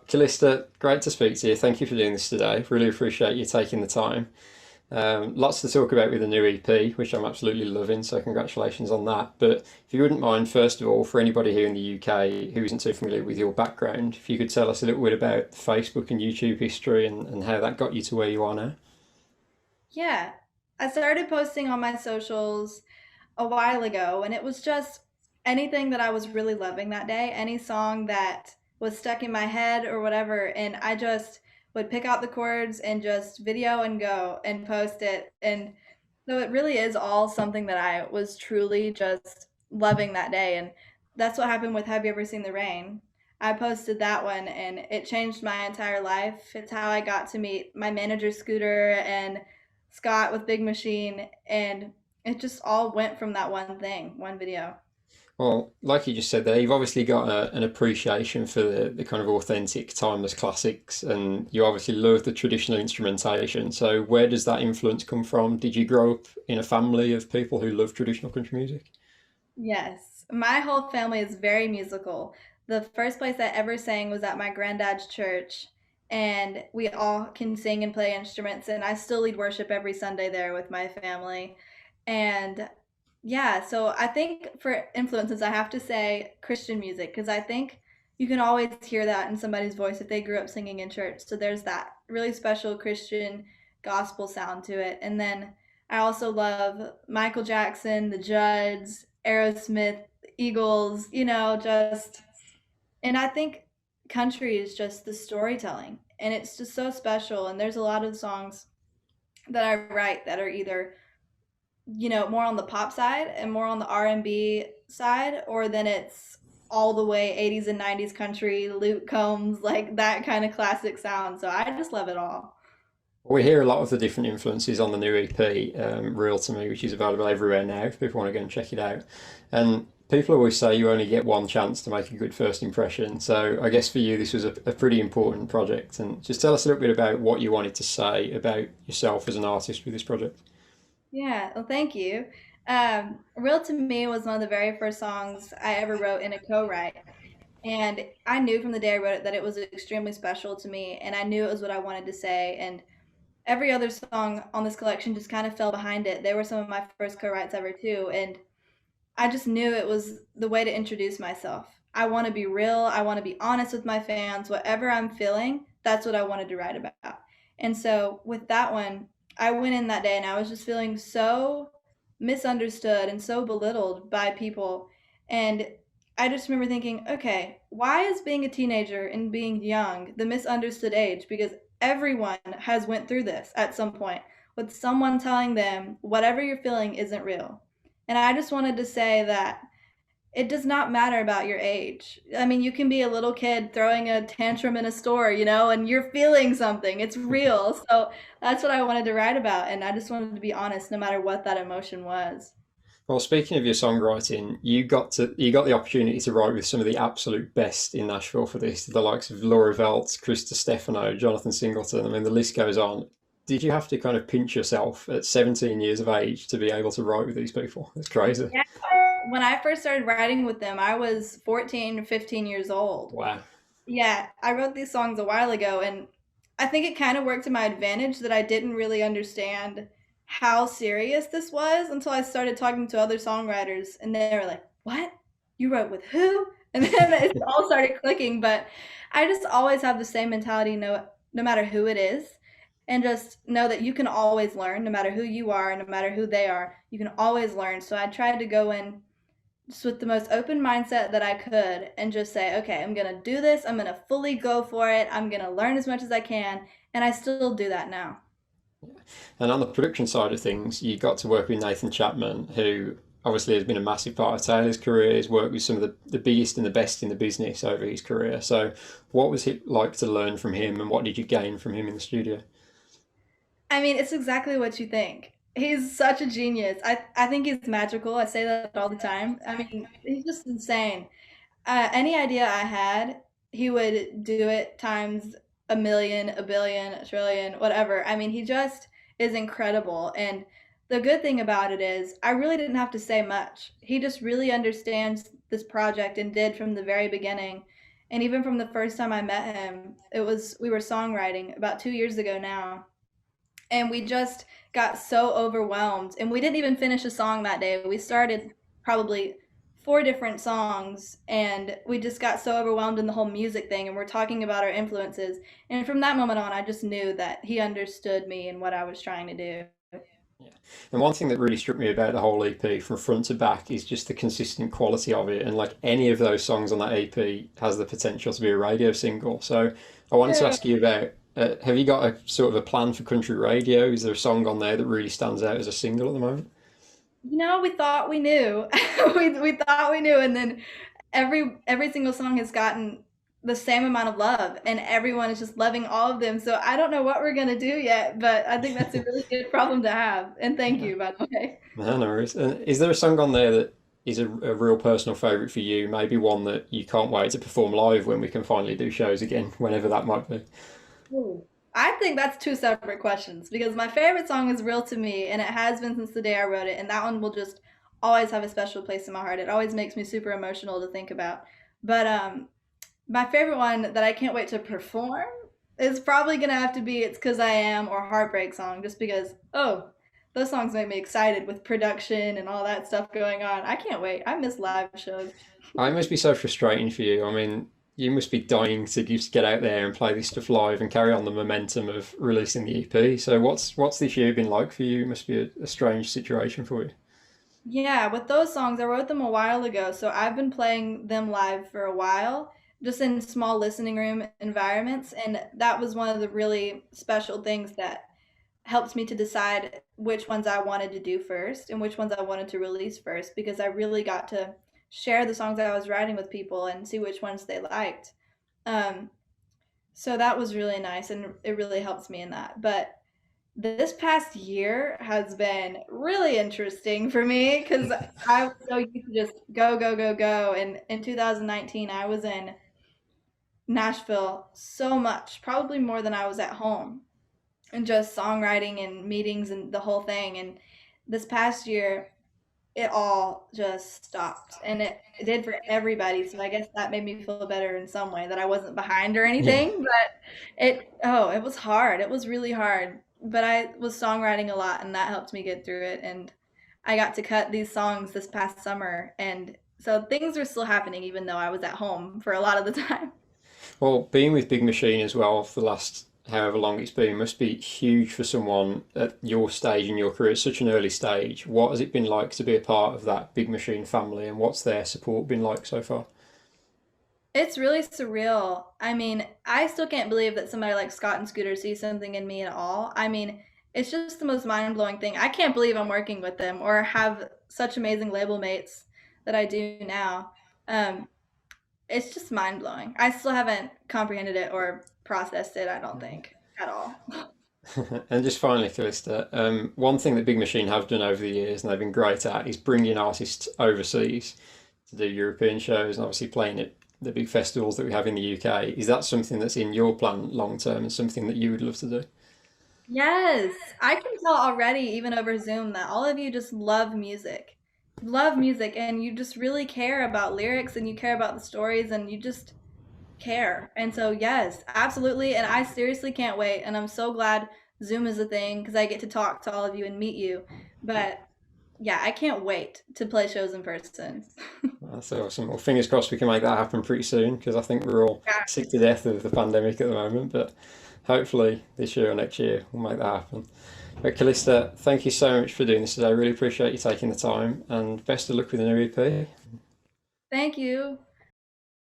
Callista, great to speak to you. Thank you for doing this today. Really appreciate you taking the time. Lots to talk about with the new EP, which I'm absolutely loving, so congratulations on that. But if you wouldn't mind, first of all, for anybody here in the UK who isn't too familiar with your background, if you could tell us a little bit about Facebook and YouTube history and how that got you to where you are now. Yeah, I started posting on my socials a while ago, and it was just anything that I was really loving that day, any song that was stuck in my head or whatever, and I just would pick out the chords and just video and go and post it. And so it really is all something that I was truly just loving that day. And that's what happened with Have You Ever Seen the Rain? I posted that one and it changed my entire life. It's how I got to meet my manager Scooter and Scott with Big Machine, and it just all went from that one thing, one video. Well, like you just said there, you've obviously got an appreciation for the kind of authentic, timeless classics, and you obviously love the traditional instrumentation. So, where does that influence come from? Did you grow up in a family of people who love traditional country music? Yes, my whole family is very musical. The first place I ever sang was at my granddad's church, and we all can sing and play instruments, and I still lead worship every Sunday there with my family. And yeah, so I think for influences, I have to say Christian music, because I think you can always hear that in somebody's voice if they grew up singing in church. So there's that really special Christian gospel sound to it. And then I also love Michael Jackson, the Judds, Aerosmith, Eagles, just, and I think country is just the storytelling, and it's just so special. And there's a lot of songs that I write that are either, more on the pop side and more on the R&B side, or then it's all the way 80s and 90s country, Luke Combs, like that kind of classic sound. So I just love it all. We hear a lot of the different influences on the new EP, realtome, which is available everywhere now if people want to go and check it out. And people always say you only get one chance to make a good first impression. So I guess for you, this was a pretty important project. And just tell us a little bit about what you wanted to say about yourself as an artist with this project. Yeah, well, thank you. Real to Me was one of the very first songs I ever wrote in a co-write. And I knew from the day I wrote it that it was extremely special to me, and I knew it was what I wanted to say. And every other song on this collection just kind of fell behind it. They were some of my first co-writes ever too, and I just knew it was the way to introduce myself. I want to be real. I want to be honest with my fans. Whatever I'm feeling, that's what I wanted to write about. And so with that one, I went in that day and I was just feeling so misunderstood and so belittled by people. And I just remember thinking, okay, why is being a teenager and being young the misunderstood age? Because everyone has went through this at some point with someone telling them whatever you're feeling isn't real. And I just wanted to say that it does not matter about your age. I mean, you can be a little kid throwing a tantrum in a store, and you're feeling something. It's real. So that's what I wanted to write about. And I just wanted to be honest no matter what that emotion was. Well, speaking of your songwriting, you got the opportunity to write with some of the absolute best in Nashville for this, the likes of Laura Veltz, Krista Stefano, Jonathan Singleton. I mean, the list goes on. Did you have to kind of pinch yourself at 17 years of age to be able to write with these people? It's crazy. Yeah. When I first started writing with them, I was 14, 15 years old. Wow. Yeah, I wrote these songs a while ago, and I think it kind of worked to my advantage that I didn't really understand how serious this was until I started talking to other songwriters, and they were like, "What? You wrote with who?" And then it all started clicking. But I just always have the same mentality, no matter who it is, and just know that you can always learn, no matter who you are, and no matter who they are. You can always learn. So I tried to go in just with the most open mindset that I could and just say, okay, I'm going to do this. I'm going to fully go for it. I'm going to learn as much as I can. And I still do that now. And on the production side of things, you got to work with Nathan Chapman, who obviously has been a massive part of Taylor's career. He's worked with some of the biggest and the best in the business over his career. So, what was it like to learn from him, and what did you gain from him in the studio? I mean, it's exactly what you think. He's such a genius. I think he's magical. I say that all the time. I mean, he's just insane. Any idea I had, he would do it times a million, a billion, a trillion, whatever. I mean, he just is incredible. And the good thing about it is, I really didn't have to say much. He just really understands this project and did from the very beginning. And even from the first time I met him, we were songwriting about 2 years ago now, and we just got so overwhelmed, and we didn't even finish a song that day. We started probably four different songs, and we just got so overwhelmed in the whole music thing, and we're talking about our influences. And from that moment on, I just knew that he understood me and what I was trying to do. Yeah. And one thing that really struck me about the whole EP from front to back is just the consistent quality of it. And like any of those songs on that EP has the potential to be a radio single. So I wanted to ask you about, have you got a sort of a plan for country radio? Is there a song on there that really stands out as a single at the moment? We thought we knew. We thought we knew, and then every single song has gotten the same amount of love, and everyone is just loving all of them. So I don't know what we're gonna do yet, but I think that's a really good problem to have. And thank Yeah. you, by the way. No, no worries. And is there a song on there that is a real personal favourite for you? Maybe one that you can't wait to perform live when we can finally do shows again, whenever that might be. Ooh. I think that's two separate questions because my favorite song is Real to Me, and it has been since the day I wrote it, and that one will just always have a special place in my heart. It always makes me super emotional to think about. But my favorite one that I can't wait to perform is probably gonna have to be "It's 'Cause I Am" or "Heartbreak Song," just because those songs make me excited with production and all that stuff going on. I can't wait. I miss live shows. It must be so frustrating for you. I mean, you must be dying to just get out there and play this stuff live and carry on the momentum of releasing the EP. So what's this year been like for you? It must be a strange situation for you. Yeah, with those songs, I wrote them a while ago, so I've been playing them live for a while, just in small listening room environments, and that was one of the really special things that helped me to decide which ones I wanted to do first and which ones I wanted to release first because I really got to share the songs that I was writing with people and see which ones they liked. Um, so that was really nice and it really helps me in that. But this past year has been really interesting for me because I was so used to just go, go, go, go. And in 2019, I was in Nashville so much, probably more than I was at home, and just songwriting and meetings and the whole thing. And this past year, it all just stopped, and it did for everybody. So I guess that made me feel better in some way that I wasn't behind or Yeah. anything. But it was hard. It was really hard. But I was songwriting a lot, and that helped me get through it. And I got to cut these songs this past summer, and so things were still happening even though I was at home for a lot of the time. Well, being with Big Machine as well for the last however long it's been must be huge for someone at your stage in your career, at such an early stage. What has it been like to be a part of that Big Machine family, and what's their support been like so far? It's really surreal. I mean, I still can't believe that somebody like Scott and Scooter sees something in me at all. I mean, it's just the most mind-blowing thing. I can't believe I'm working with them or have such amazing label mates that I do now. Um, it's just mind-blowing. I still haven't comprehended it or processed it, I don't think, at all. And just finally, Callista, one thing that Big Machine have done over the years, and they've been great at, is bringing artists overseas to do European shows and obviously playing at the big festivals that we have in the UK. Is that something that's in your plan long term and something that you would love to do? Yes, I can tell already, even over Zoom, that all of you just love music. Love music, and you just really care about lyrics and you care about the stories and you just care. And so, yes, absolutely. And I seriously can't wait. And I'm so glad Zoom is a thing because I get to talk to all of you and meet you. But yeah, I can't wait to play shows in person. That's awesome. Well, fingers crossed we can make that happen pretty soon because I think we're all sick to death of the pandemic at the moment. But hopefully this year or next year we'll make that happen. But Callista, thank you so much for doing this today. I really appreciate you taking the time and best of luck with the new EP. Thank you.